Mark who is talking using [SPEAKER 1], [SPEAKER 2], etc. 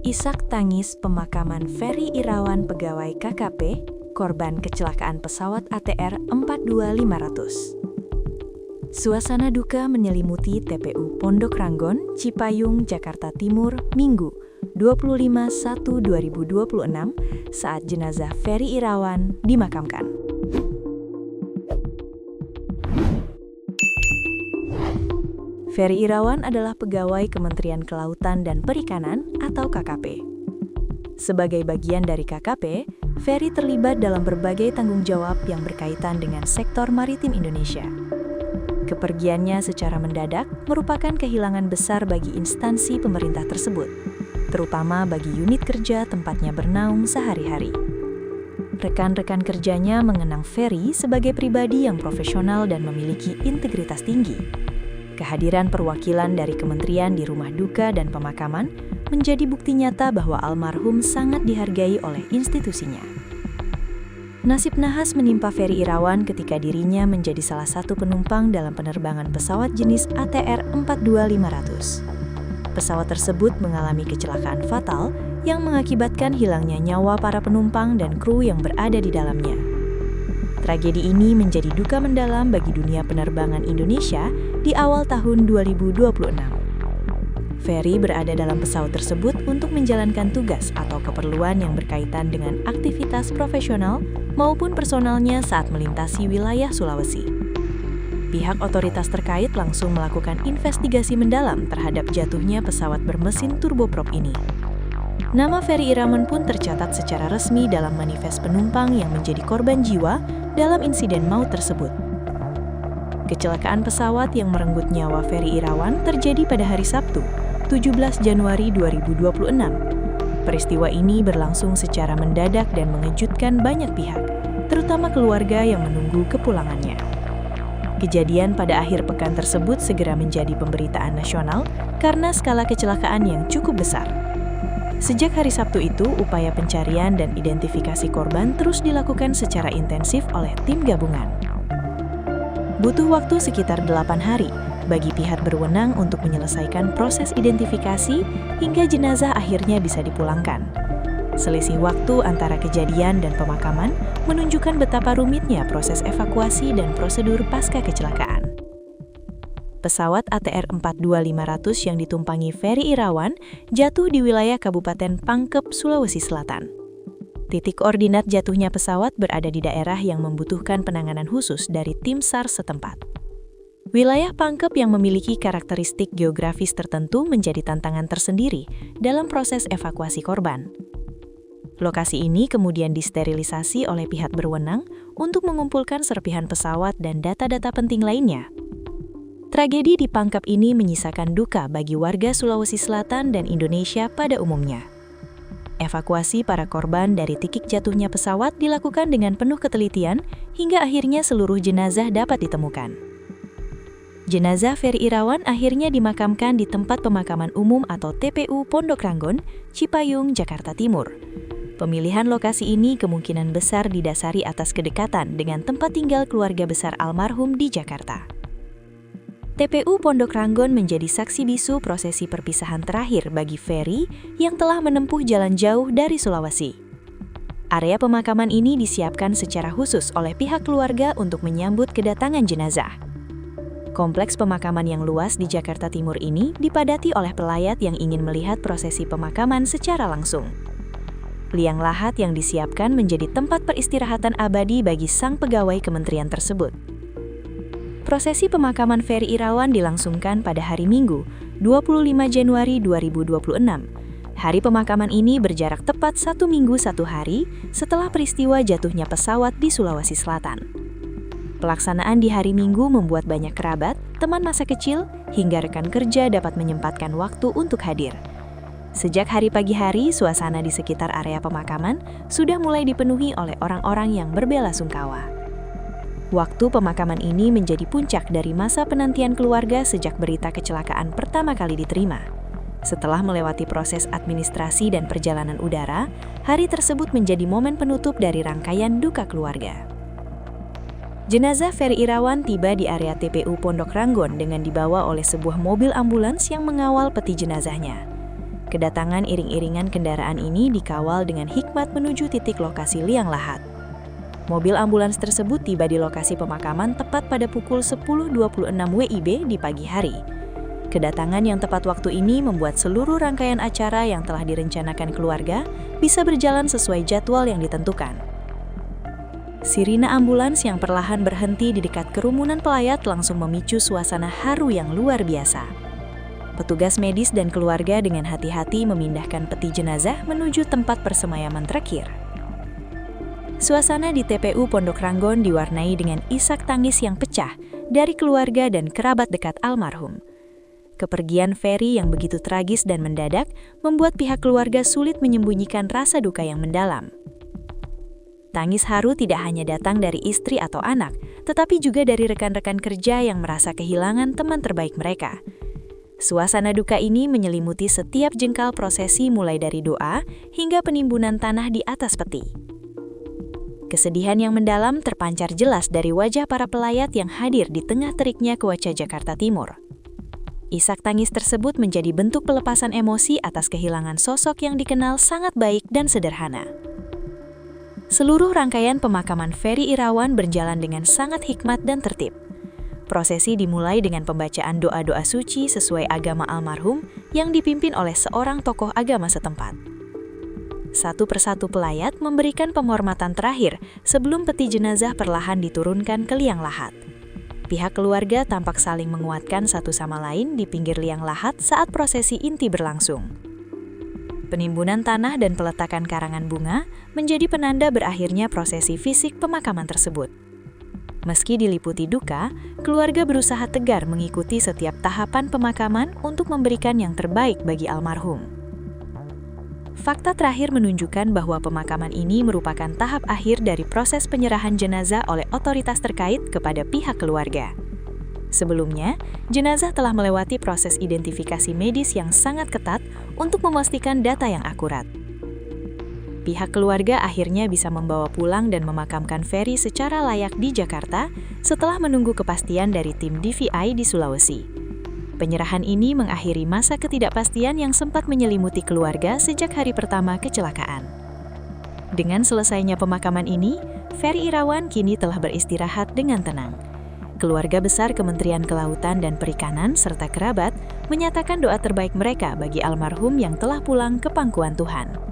[SPEAKER 1] Isak tangis pemakaman Ferry Irawan pegawai KKP, korban kecelakaan pesawat ATR 42500. Suasana duka menyelimuti TPU Pondok Ranggon, Cipayung, Jakarta Timur, Minggu, 25/1/2026 saat jenazah Ferry Irawan dimakamkan. Ferry Irawan adalah pegawai Kementerian Kelautan dan Perikanan atau KKP. Sebagai bagian dari KKP, Ferry terlibat dalam berbagai tanggung jawab yang berkaitan dengan sektor maritim Indonesia. Kepergiannya secara mendadak merupakan kehilangan besar bagi instansi pemerintah tersebut, terutama bagi unit kerja tempatnya bernaung sehari-hari. Rekan-rekan kerjanya mengenang Ferry sebagai pribadi yang profesional dan memiliki integritas tinggi. Kehadiran perwakilan dari kementerian di rumah duka dan pemakaman menjadi bukti nyata bahwa almarhum sangat dihargai oleh institusinya. Nasib nahas menimpa Ferry Irawan ketika dirinya menjadi salah satu penumpang dalam penerbangan pesawat jenis ATR 42500. Pesawat tersebut mengalami kecelakaan fatal yang mengakibatkan hilangnya nyawa para penumpang dan kru yang berada di dalamnya. Tragedi ini menjadi duka mendalam bagi dunia penerbangan Indonesia di awal tahun 2026. Ferry berada dalam pesawat tersebut untuk menjalankan tugas atau keperluan yang berkaitan dengan aktivitas profesional maupun personalnya saat melintasi wilayah Sulawesi. Pihak otoritas terkait langsung melakukan investigasi mendalam terhadap jatuhnya pesawat bermesin turboprop ini. Nama Ferry Irawan pun tercatat secara resmi dalam manifest penumpang yang menjadi korban jiwa dalam insiden maut tersebut. Kecelakaan pesawat yang merenggut nyawa Ferry Irawan terjadi pada hari Sabtu, 17 Januari 2026. Peristiwa ini berlangsung secara mendadak dan mengejutkan banyak pihak, terutama keluarga yang menunggu kepulangannya. Kejadian pada akhir pekan tersebut segera menjadi pemberitaan nasional karena skala kecelakaan yang cukup besar. Sejak hari Sabtu itu, upaya pencarian dan identifikasi korban terus dilakukan secara intensif oleh tim gabungan. Butuh waktu sekitar 8 hari bagi pihak berwenang untuk menyelesaikan proses identifikasi hingga jenazah akhirnya bisa dipulangkan. Selisih waktu antara kejadian dan pemakaman menunjukkan betapa rumitnya proses evakuasi dan prosedur pasca kecelakaan. Pesawat ATR 42500 yang ditumpangi Ferry Irawan jatuh di wilayah Kabupaten Pangkep, Sulawesi Selatan. Titik koordinat jatuhnya pesawat berada di daerah yang membutuhkan penanganan khusus dari tim SAR setempat. Wilayah Pangkep yang memiliki karakteristik geografis tertentu menjadi tantangan tersendiri dalam proses evakuasi korban. Lokasi ini kemudian disterilisasi oleh pihak berwenang untuk mengumpulkan serpihan pesawat dan data-data penting lainnya. Tragedi di Pangkep ini menyisakan duka bagi warga Sulawesi Selatan dan Indonesia pada umumnya. Evakuasi para korban dari titik jatuhnya pesawat dilakukan dengan penuh ketelitian hingga akhirnya seluruh jenazah dapat ditemukan. Jenazah Ferry Irawan akhirnya dimakamkan di tempat pemakaman umum atau TPU Pondok Ranggon, Cipayung, Jakarta Timur. Pemilihan lokasi ini kemungkinan besar didasari atas kedekatan dengan tempat tinggal keluarga besar almarhum di Jakarta. TPU Pondok Ranggon menjadi saksi bisu prosesi perpisahan terakhir bagi Ferry yang telah menempuh jalan jauh dari Sulawesi. Area pemakaman ini disiapkan secara khusus oleh pihak keluarga untuk menyambut kedatangan jenazah. Kompleks pemakaman yang luas di Jakarta Timur ini dipadati oleh pelayat yang ingin melihat prosesi pemakaman secara langsung. Liang lahat yang disiapkan menjadi tempat peristirahatan abadi bagi sang pegawai kementerian tersebut. Prosesi pemakaman Ferry Irawan dilangsungkan pada hari Minggu, 25 Januari 2026. Hari pemakaman ini berjarak tepat 1 minggu 1 hari setelah peristiwa jatuhnya pesawat di Sulawesi Selatan. Pelaksanaan di hari Minggu membuat banyak kerabat, teman masa kecil, hingga rekan kerja dapat menyempatkan waktu untuk hadir. Sejak hari pagi hari, suasana di sekitar area pemakaman sudah mulai dipenuhi oleh orang-orang yang berbelasungkawa. Waktu pemakaman ini menjadi puncak dari masa penantian keluarga sejak berita kecelakaan pertama kali diterima. Setelah melewati proses administrasi dan perjalanan udara, hari tersebut menjadi momen penutup dari rangkaian duka keluarga. Jenazah Ferry Irawan tiba di area TPU Pondok Ranggon dengan dibawa oleh sebuah mobil ambulans yang mengawal peti jenazahnya. Kedatangan iring-iringan kendaraan ini dikawal dengan hikmat menuju titik lokasi liang lahat. Mobil ambulans tersebut tiba di lokasi pemakaman tepat pada pukul 10.26 WIB di pagi hari. Kedatangan yang tepat waktu ini membuat seluruh rangkaian acara yang telah direncanakan keluarga bisa berjalan sesuai jadwal yang ditentukan. Sirine ambulans yang perlahan berhenti di dekat kerumunan pelayat langsung memicu suasana haru yang luar biasa. Petugas medis dan keluarga dengan hati-hati memindahkan peti jenazah menuju tempat persemayaman terakhir. Suasana di TPU Pondok Ranggon diwarnai dengan isak tangis yang pecah dari keluarga dan kerabat dekat almarhum. Kepergian Ferry yang begitu tragis dan mendadak membuat pihak keluarga sulit menyembunyikan rasa duka yang mendalam. Tangis haru tidak hanya datang dari istri atau anak, tetapi juga dari rekan-rekan kerja yang merasa kehilangan teman terbaik mereka. Suasana duka ini menyelimuti setiap jengkal prosesi mulai dari doa hingga penimbunan tanah di atas peti. Kesedihan yang mendalam terpancar jelas dari wajah para pelayat yang hadir di tengah teriknya cuaca Jakarta Timur. Isak tangis tersebut menjadi bentuk pelepasan emosi atas kehilangan sosok yang dikenal sangat baik dan sederhana. Seluruh rangkaian pemakaman Ferry Irawan berjalan dengan sangat hikmat dan tertib. Prosesi dimulai dengan pembacaan doa-doa suci sesuai agama almarhum yang dipimpin oleh seorang tokoh agama setempat. Satu persatu pelayat memberikan penghormatan terakhir sebelum peti jenazah perlahan diturunkan ke liang lahat. Pihak keluarga tampak saling menguatkan satu sama lain di pinggir liang lahat saat prosesi inti berlangsung. Penimbunan tanah dan peletakan karangan bunga menjadi penanda berakhirnya prosesi fisik pemakaman tersebut. Meski diliputi duka, keluarga berusaha tegar mengikuti setiap tahapan pemakaman untuk memberikan yang terbaik bagi almarhum. Fakta terakhir menunjukkan bahwa pemakaman ini merupakan tahap akhir dari proses penyerahan jenazah oleh otoritas terkait kepada pihak keluarga. Sebelumnya, jenazah telah melewati proses identifikasi medis yang sangat ketat untuk memastikan data yang akurat. Pihak keluarga akhirnya bisa membawa pulang dan memakamkan Ferry secara layak di Jakarta setelah menunggu kepastian dari tim DVI di Sulawesi. Penyerahan ini mengakhiri masa ketidakpastian yang sempat menyelimuti keluarga sejak hari pertama kecelakaan. Dengan selesainya pemakaman ini, Ferry Irawan kini telah beristirahat dengan tenang. Keluarga besar Kementerian Kelautan dan Perikanan serta kerabat menyatakan doa terbaik mereka bagi almarhum yang telah pulang ke pangkuan Tuhan.